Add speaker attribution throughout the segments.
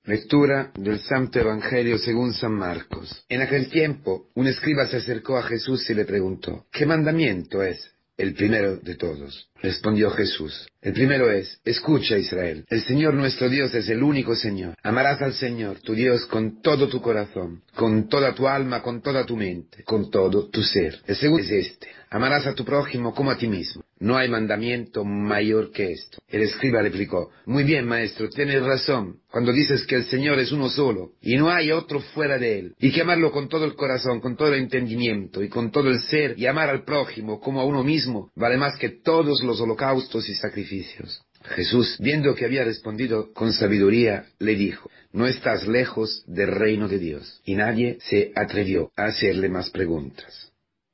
Speaker 1: Lectura del Santo Evangelio según San Marcos. En aquel tiempo, un escriba se acercó a Jesús y le preguntó: ¿qué mandamiento es el primero de todos? Respondió Jesús: el primero es: escucha, Israel, el Señor nuestro Dios es el único Señor. Amarás al Señor, tu Dios, con todo tu corazón, con toda tu alma, con toda tu mente, con todo tu ser. El segundo es este: amarás a tu prójimo como a ti mismo. No hay mandamiento mayor que esto. El escriba replicó: muy bien, maestro, tienes razón cuando dices que el Señor es uno solo, y no hay otro fuera de él, y que amarlo con todo el corazón, con todo el entendimiento, y con todo el ser, y amar al prójimo como a uno mismo, vale más que todos los holocaustos y sacrificios. Jesús, viendo que había respondido con sabiduría, le dijo: no estás lejos del reino de Dios. Y nadie se atrevió a hacerle más preguntas.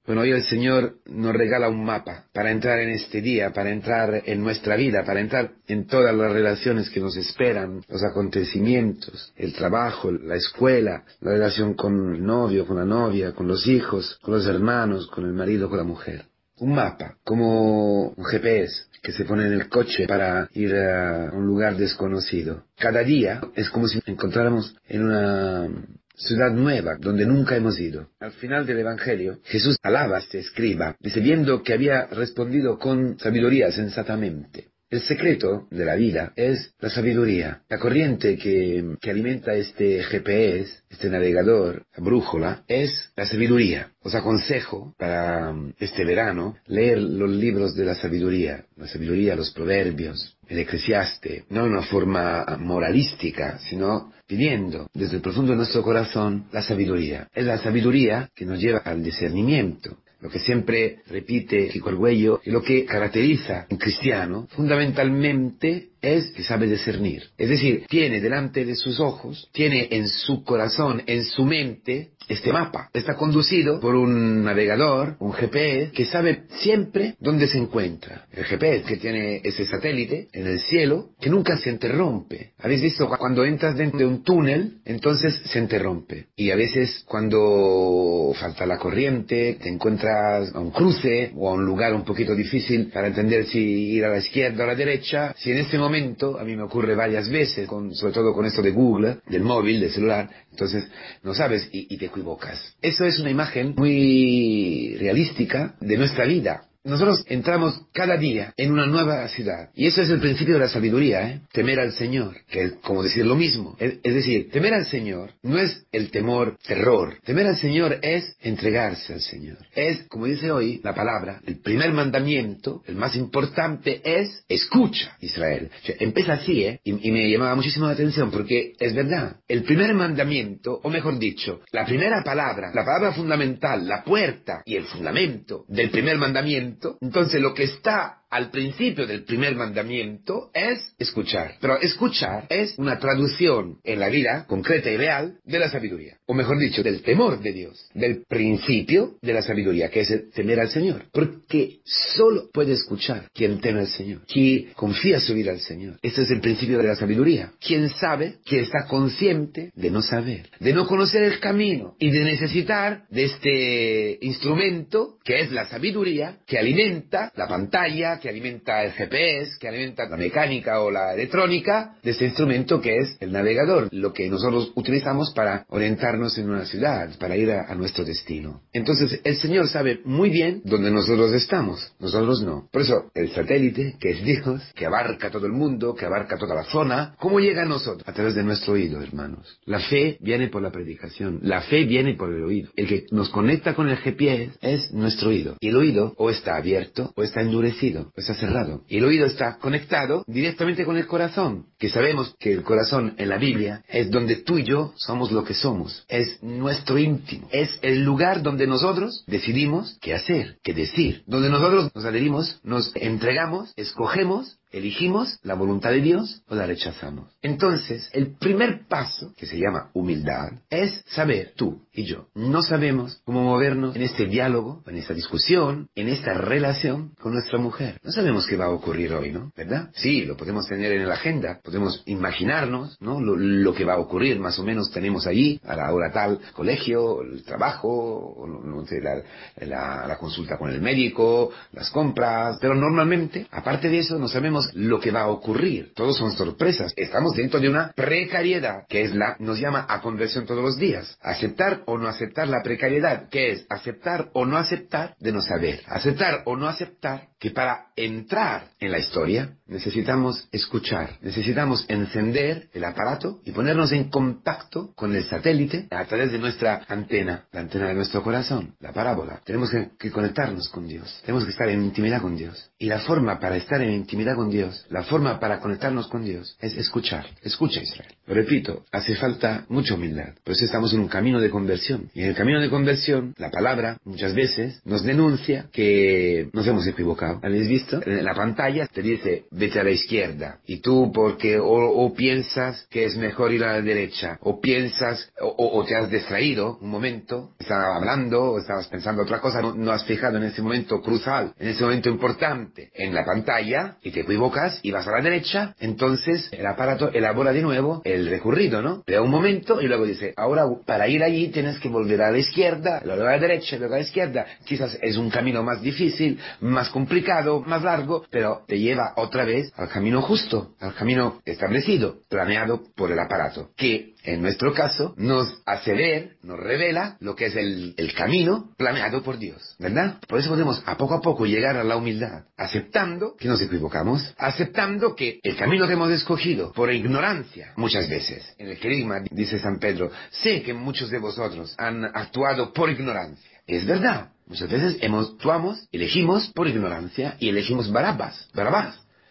Speaker 1: Bueno, hoy el Señor nos regala un mapa para entrar en este día, para entrar en nuestra vida, para entrar en todas las relaciones que nos esperan, los acontecimientos, el trabajo, la escuela, la relación con el novio, con la novia, con los hijos, con los hermanos, con el marido, con la mujer. Un mapa, como un GPS que se pone en el coche para ir a un lugar desconocido. Cada día es como si nos encontráramos en una ciudad nueva, donde nunca hemos ido. Al final del Evangelio, Jesús alaba a este escriba, dice, viendo que había respondido con sabiduría sensatamente. El secreto de la vida es la sabiduría. La corriente que alimenta este GPS, este navegador, la brújula, es la sabiduría. Os aconsejo para este verano leer los libros de la sabiduría, los proverbios, el Eclesiaste, no en una forma moralística, sino pidiendo desde el profundo de nuestro corazón la sabiduría. Es la sabiduría que nos lleva al discernimiento. Lo que siempre repite Kiko Argüello, y lo que caracteriza a un cristiano, fundamentalmente es que sabe discernir. Es decir, tiene delante de sus ojos, tiene en su corazón, en su mente, este mapa. Está conducido por un navegador, un GPS, que sabe siempre dónde se encuentra. El GPS que tiene ese satélite en el cielo, que nunca se interrumpe. ¿Habéis visto cuando entras dentro de un túnel, entonces se interrumpe? Y a veces cuando falta la corriente, te encuentras a un cruce o a un lugar un poquito difícil para entender si ir a la izquierda o a la derecha. Si en ese momento, a mí me ocurre varias veces, sobre todo con esto de Google, del móvil, del celular, entonces no sabes y te equivocas. Eso es una imagen muy realística de nuestra vida. Nosotros entramos cada día en una nueva ciudad. Y eso es el principio de la sabiduría, ¿eh? Temer al Señor, que es como decir lo mismo. Es decir, temer al Señor no es el temor, terror. Temer al Señor es entregarse al Señor. Es, como dice hoy la palabra, el primer mandamiento, el más importante es: escucha, Israel. O sea, empieza así, ¿eh? Y me llamaba muchísimo la atención porque es verdad. El primer mandamiento, o mejor dicho, la primera palabra, la palabra fundamental, la puerta y el fundamento del primer mandamiento. Entonces lo que está al principio del primer mandamiento es escuchar. Pero escuchar es una traducción en la vida concreta y real de la sabiduría. O mejor dicho, del temor de Dios. Del principio de la sabiduría, que es el temer al Señor. Porque solo puede escuchar quien teme al Señor. Quien confía su vida al Señor. Este es el principio de la sabiduría. Quien sabe, quien está consciente de no saber. De no conocer el camino. Y de necesitar de este instrumento, que es la sabiduría, que alimenta la pantalla, que alimenta el GPS, que alimenta la mecánica o la electrónica de este instrumento que es el navegador, lo que nosotros utilizamos para orientarnos en una ciudad, para ir a nuestro destino. Entonces el Señor sabe muy bien dónde nosotros estamos, nosotros no. Por eso el satélite, que es Dios, que abarca todo el mundo, que abarca toda la zona, ¿cómo llega a nosotros? A través de nuestro oído, hermanos. La fe viene por la predicación, la fe viene por el oído. El que nos conecta con el GPS es nuestro oído. Y el oído o está abierto o está endurecido. Está cerrado. Y el oído está conectado directamente con el corazón, que sabemos que el corazón en la Biblia es donde tú y yo somos lo que somos. Es nuestro íntimo. Es el lugar donde nosotros decidimos qué hacer, qué decir. Donde nosotros nos adherimos, nos entregamos, escogemos, elegimos la voluntad de Dios o la rechazamos. Entonces, el primer paso, que se llama humildad, es saber, tú y yo, no sabemos cómo movernos en este diálogo, en esta discusión, en esta relación con nuestra mujer. No sabemos qué va a ocurrir hoy, ¿no? ¿Verdad? Sí, lo podemos tener en la agenda, podemos imaginarnos, ¿no? Lo que va a ocurrir, más o menos tenemos allí, a la hora tal, colegio, el trabajo, o no sé, la consulta con el médico, las compras, pero normalmente, aparte de eso, no sabemos sabemos lo que va a ocurrir. Todos son sorpresas. Estamos dentro de una precariedad, que es nos llama a conversión todos los días. Aceptar o no aceptar la precariedad, que es aceptar o no aceptar de no saber. Aceptar o no aceptar que para entrar en la historia necesitamos escuchar, necesitamos encender el aparato y ponernos en contacto con el satélite a través de nuestra antena, la antena de nuestro corazón, la parábola. Tenemos que conectarnos con Dios, tenemos que estar en intimidad con Dios. Y la forma para estar en intimidad con Dios, la forma para conectarnos con Dios es escuchar. Escucha, Israel. Lo repito, hace falta mucha humildad. Por eso estamos en un camino de conversión. Y en el camino de conversión, la palabra muchas veces nos denuncia que nos hemos equivocado. ¿Habéis visto? En la pantalla te dice, vete a la izquierda. Y tú porque o piensas que es mejor ir a la derecha, o piensas, o te has distraído un momento, estabas hablando, o estabas pensando otra cosa, no has fijado en ese momento crucial, en ese momento importante en la pantalla, y te equivocas y vas a la derecha, entonces el aparato elabora de nuevo el recorrido, ¿no? Te da un momento y luego dice, ahora para ir allí tienes que volver a la izquierda, luego a la derecha, luego a la izquierda. Quizás es un camino más difícil, más complicado, más largo, pero te lleva otra vez al camino justo, al camino establecido, planeado por el aparato, que en nuestro caso nos hace ver, nos revela lo que es el camino planeado por Dios, ¿verdad? Por eso podemos a poco llegar a la humildad, aceptando que nos equivocamos, aceptando que el camino que hemos escogido por ignorancia, muchas veces, en el querigma dice San Pedro, sé que muchos de vosotros han actuado por ignorancia. Es verdad, muchas veces actuamos, elegimos por ignorancia y elegimos Barabás.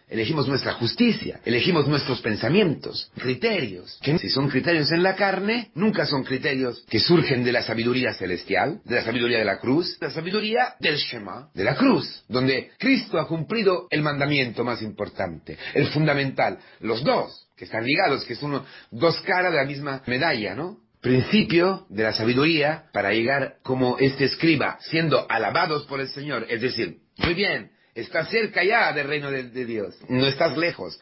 Speaker 1: Elegimos nuestra justicia, elegimos nuestros pensamientos, criterios, que si son criterios en la carne, nunca son criterios que surgen de la sabiduría celestial, de la sabiduría de la cruz, de la sabiduría del Shema, de la cruz, donde Cristo ha cumplido el mandamiento más importante, el fundamental, los dos, que están ligados, que son dos caras de la misma medalla, ¿no? Principio de la sabiduría para llegar como este escriba, siendo alabados por el Señor, es decir, muy bien, estás cerca ya del reino de Dios, no estás lejos,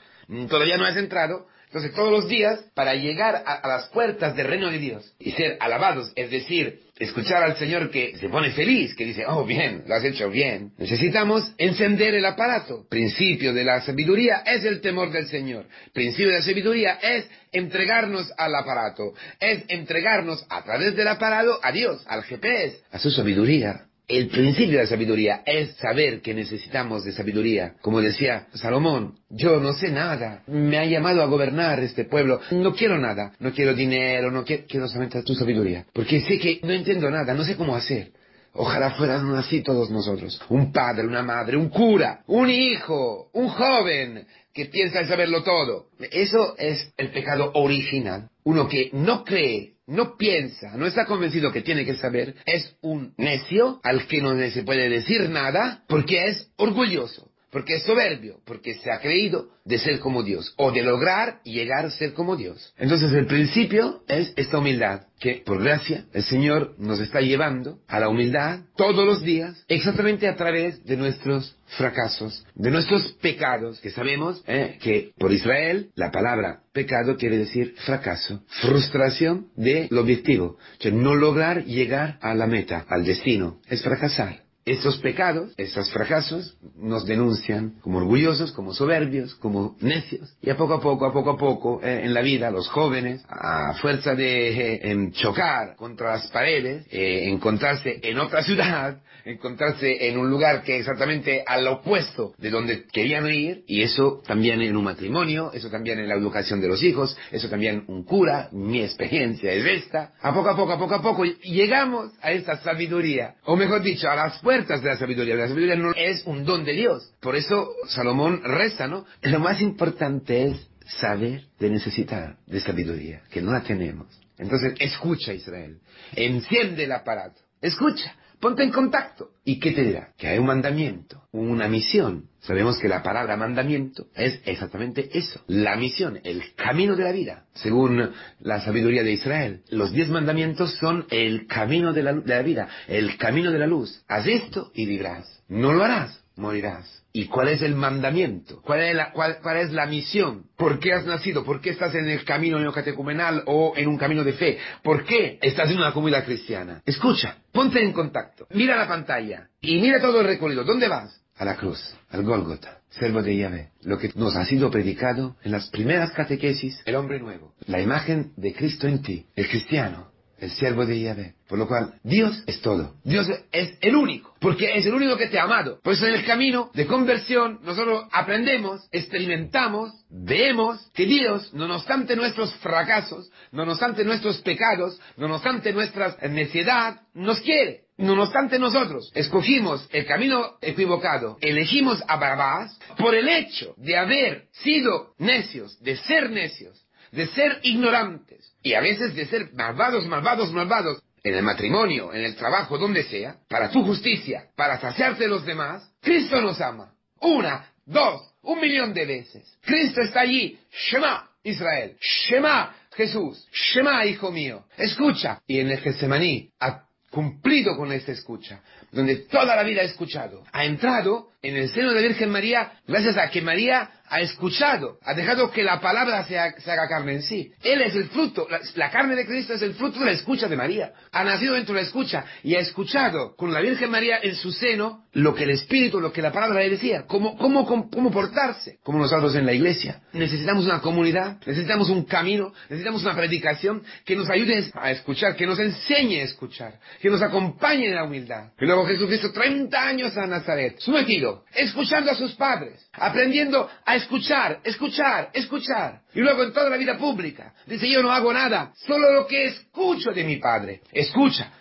Speaker 1: todavía no has entrado. Entonces todos los días, para llegar a las puertas del reino de Dios y ser alabados, es decir, escuchar al Señor que se pone feliz, que dice, oh bien, lo has hecho bien, necesitamos encender el aparato. Principio de la sabiduría es el temor del Señor. Principio de la sabiduría es entregarnos al aparato, es entregarnos a través del aparato a Dios, al GPS, a su sabiduría. El principio de la sabiduría es saber que necesitamos de sabiduría. Como decía Salomón, yo no sé nada, me ha llamado a gobernar este pueblo, no quiero nada, no quiero dinero, quiero solamente tu sabiduría, porque sé que no entiendo nada, no sé cómo hacer. Ojalá fueran así todos nosotros, un padre, una madre, un cura, un hijo, un joven que piensa en saberlo todo. Eso es el pecado original. Uno que no cree, no piensa, no está convencido que tiene que saber, es un necio al que no se puede decir nada porque es orgulloso, porque es soberbio, porque se ha creído de ser como Dios, o de lograr llegar a ser como Dios. Entonces el principio es esta humildad, que por gracia el Señor nos está llevando a la humildad todos los días, exactamente a través de nuestros fracasos, de nuestros pecados, que sabemos que por Israel la palabra pecado quiere decir fracaso, frustración del objetivo, o sea, no lograr llegar a la meta, al destino, es fracasar. Estos pecados, estos fracasos, nos denuncian como orgullosos, como soberbios, como necios. Y a poco, en la vida, los jóvenes, a fuerza de chocar contra las paredes, encontrarse en otra ciudad, encontrarse en un lugar que es exactamente al opuesto de donde querían ir, y eso también en un matrimonio, eso también en la educación de los hijos, eso también un cura, mi experiencia es esta. A poco, llegamos a esta sabiduría, o mejor dicho, a las puertas de la sabiduría. La sabiduría no es un don de Dios. Por eso Salomón reza, ¿no? Lo más importante es saber de necesitar de sabiduría, que no la tenemos. Entonces, escucha, Israel. Enciende el aparato. Escucha. Ponte en contacto. ¿Y qué te dirá? Que hay un mandamiento, una misión. Sabemos que la palabra mandamiento es exactamente eso. La misión, el camino de la vida. Según la sabiduría de Israel, los 10 mandamientos son el camino de la vida, el camino de la luz. Haz esto y vivirás. No lo harás, morirás. ¿Y cuál es el mandamiento? ¿Cuál es la misión? ¿Por qué has nacido? ¿Por qué estás en el camino neocatecumenal o en un camino de fe? ¿Por qué estás en una comunidad cristiana? Escucha, ponte en contacto, mira la pantalla y mira todo el recorrido. ¿Dónde vas? a la cruz, al Gólgota, siervo de Yahvé, lo que nos ha sido predicado en las primeras catequesis, el hombre nuevo, la imagen de Cristo en ti, el cristiano, el siervo de Yahvé. Por lo cual, Dios es todo. Dios es el único, porque es el único que te ha amado. Por eso en el camino de conversión nosotros aprendemos, experimentamos, vemos que Dios, no obstante nuestros fracasos, no obstante nuestros pecados, no obstante nuestra necedad, nos quiere. No obstante nosotros escogimos el camino equivocado, elegimos a Barrabás por el hecho de haber sido necios, de ser ignorantes y a veces de ser malvados, en el matrimonio, en el trabajo, donde sea, para tu justicia, para saciarte de los demás. Cristo nos ama. 1, 2, 1.000.000 de veces. Cristo está allí. Shema, Israel. Shema, Jesús. Shema, hijo mío. Escucha. Y en el Getsemaní ha cumplido con esta escucha, donde toda la vida ha escuchado. Ha entrado en el seno de la Virgen María gracias a que María ha escuchado, ha dejado que la palabra se haga carne en sí. Él es el fruto, la carne de Cristo es el fruto de la escucha de María. Ha nacido dentro de la escucha y ha escuchado con la Virgen María en su seno lo que el Espíritu, lo que la palabra le decía, cómo portarse. Como nosotros en la iglesia. Necesitamos una comunidad, necesitamos un camino, necesitamos una predicación que nos ayude a escuchar, que nos enseñe a escuchar, que nos acompañe en la humildad. Y luego Jesucristo, 30 años a Nazaret, sometido, escuchando a sus padres, aprendiendo a escuchar. Y luego en toda la vida pública, dice, yo no hago nada, solo lo que escucho de mi Padre. Escucha,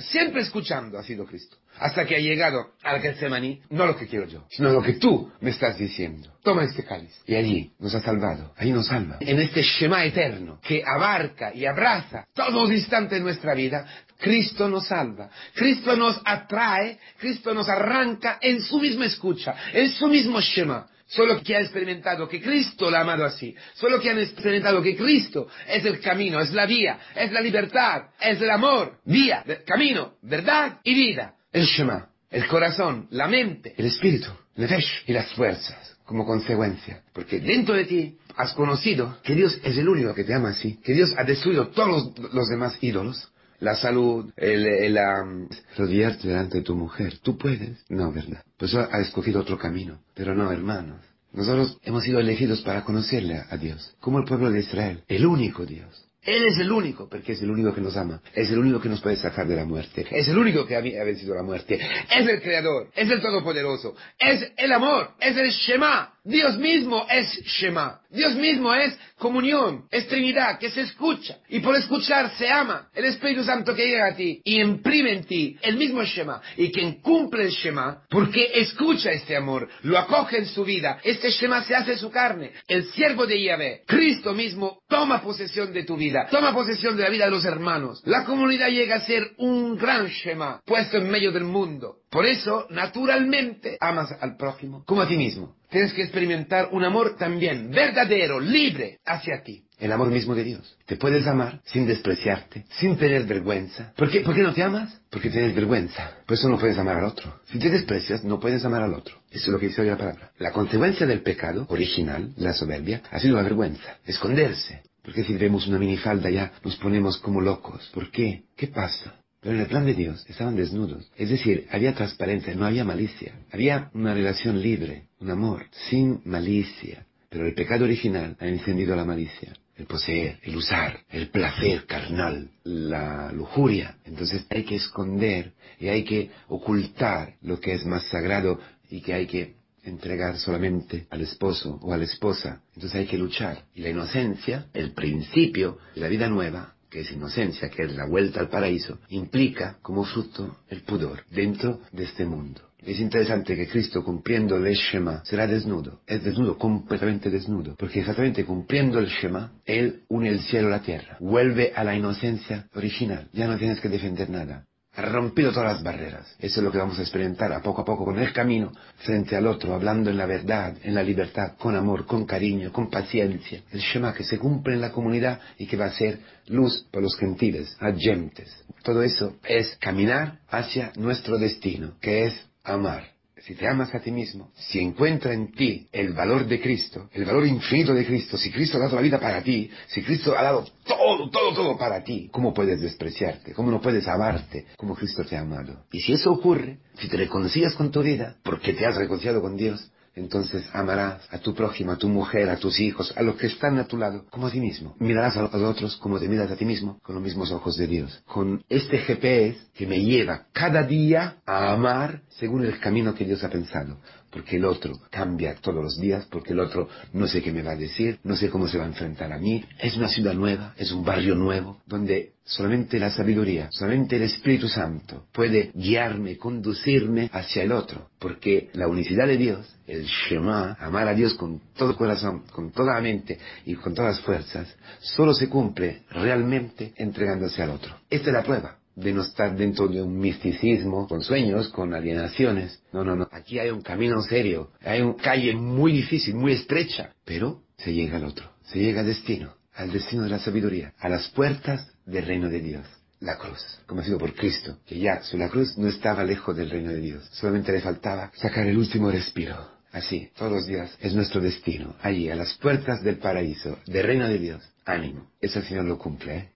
Speaker 1: siempre escuchando ha sido Cristo. Hasta que ha llegado al Getsemaní, no lo que quiero yo, sino lo que tú me estás diciendo. Toma este cáliz. Y allí nos ha salvado, allí nos salva. En este Shema eterno, que abarca y abraza todos los instantes de nuestra vida, Cristo nos salva, Cristo nos atrae, Cristo nos arranca en su misma escucha, en su mismo Shema. Solo que ha experimentado que Cristo la ha amado así. Solo que han experimentado que Cristo es el camino, es la vía, es la libertad, es el amor. Vía, camino, verdad y vida. El Shema, el corazón, la mente, el espíritu, Nefesh y las fuerzas como consecuencia. Porque dentro de ti has conocido que Dios es el único que te ama así. Que Dios ha destruido todos los demás ídolos. La salud, rodearte delante de tu mujer. ¿Tú puedes? No, ¿verdad? Pues ha escogido otro camino. Pero no, hermanos. Nosotros hemos sido elegidos para conocerle a Dios. Como el pueblo de Israel. El único Dios. Él es el único, porque es el único que nos ama. Es el único que nos puede sacar de la muerte. Es el único que ha vencido la muerte. Es el Creador. Es el Todopoderoso. Es el amor. Es el Shema. Dios mismo es Shema. Dios mismo es comunión. Es Trinidad que se escucha. Y por escuchar se ama. El Espíritu Santo que llega a ti y imprime en ti el mismo Shema. Y quien cumple el Shema, porque escucha este amor, lo acoge en su vida. Este Shema se hace su carne. El siervo de Yahvé, Cristo mismo, toma posesión de tu vida. Toma posesión de la vida de los hermanos. La comunidad llega a ser un gran Shema puesto en medio del mundo. Por eso, naturalmente, amas al prójimo como a ti mismo. Tienes que experimentar un amor también verdadero, libre, hacia ti. El amor mismo de Dios. Te puedes amar sin despreciarte, sin tener vergüenza. ¿Por qué no te amas? Porque tienes vergüenza. Por eso no puedes amar al otro. Si te desprecias, no puedes amar al otro. Eso es lo que dice hoy la palabra. La consecuencia del pecado original, la soberbia, ha sido la vergüenza. Esconderse. Porque si vemos una minifalda ya nos ponemos como locos. ¿Por qué? ¿Qué pasa? Pero en el plan de Dios estaban desnudos. Es decir, había transparencia, no había malicia. Había una relación libre, un amor, sin malicia. Pero el pecado original ha encendido la malicia. El poseer, el usar, el placer carnal, la lujuria. Entonces hay que esconder y hay que ocultar lo que es más sagrado y que hay que entregar solamente al esposo o a la esposa. Entonces hay que luchar. Y la inocencia, el principio de la vida nueva, que es inocencia, que es la vuelta al paraíso, implica como fruto el pudor dentro de este mundo. Es interesante que Cristo, cumpliendo el Shema, será desnudo. Es desnudo, completamente desnudo. Porque exactamente cumpliendo el Shema, Él une el cielo a la tierra. Vuelve a la inocencia original. Ya no tienes que defender nada. Ha rompido todas las barreras. Eso es lo que vamos a experimentar a poco con el camino, frente al otro, hablando en la verdad, en la libertad, con amor, con cariño, con paciencia. El Shema que se cumple en la comunidad y que va a ser luz para los gentiles, agentes. Todo eso es caminar hacia nuestro destino, que es amar. si te amas a ti mismo, si encuentras en ti el valor de Cristo, el valor infinito de Cristo, si Cristo ha dado la vida para ti, si Cristo ha dado todo para ti, ¿cómo puedes despreciarte? ¿Cómo no puedes amarte como Cristo te ha amado? Y si eso ocurre, si te reconcilias con tu vida, porque te has reconciliado con Dios, entonces amarás a tu prójimo, a tu mujer, a tus hijos, a los que están a tu lado, como a ti mismo. Mirarás a los otros como te miras a ti mismo, con los mismos ojos de Dios. Con este GPS que me lleva cada día a amar según el camino que Dios ha pensado. Porque el otro cambia todos los días, porque el otro no sé qué me va a decir, no sé cómo se va a enfrentar a mí. Es una ciudad nueva, es un barrio nuevo, donde solamente la sabiduría, solamente el Espíritu Santo puede guiarme, conducirme hacia el otro. Porque la unicidad de Dios, el Shema, amar a Dios con todo el corazón, con toda la mente y con todas las fuerzas, solo se cumple realmente entregándose al otro. Esta es la prueba de no estar dentro de un misticismo, con sueños, con alienaciones. No, no, no. Aquí hay un camino serio, hay una calle muy difícil, muy estrecha, pero se llega al otro, se llega al destino de la sabiduría, a las puertas del reino de Dios. La cruz, conocido por Cristo, que ya sobre la cruz no estaba lejos del reino de Dios, solamente le faltaba sacar el último respiro. Así, todos los días es nuestro destino, allí, a las puertas del paraíso, del reino de Dios. Ánimo, eso el Señor lo cumple, ¿eh?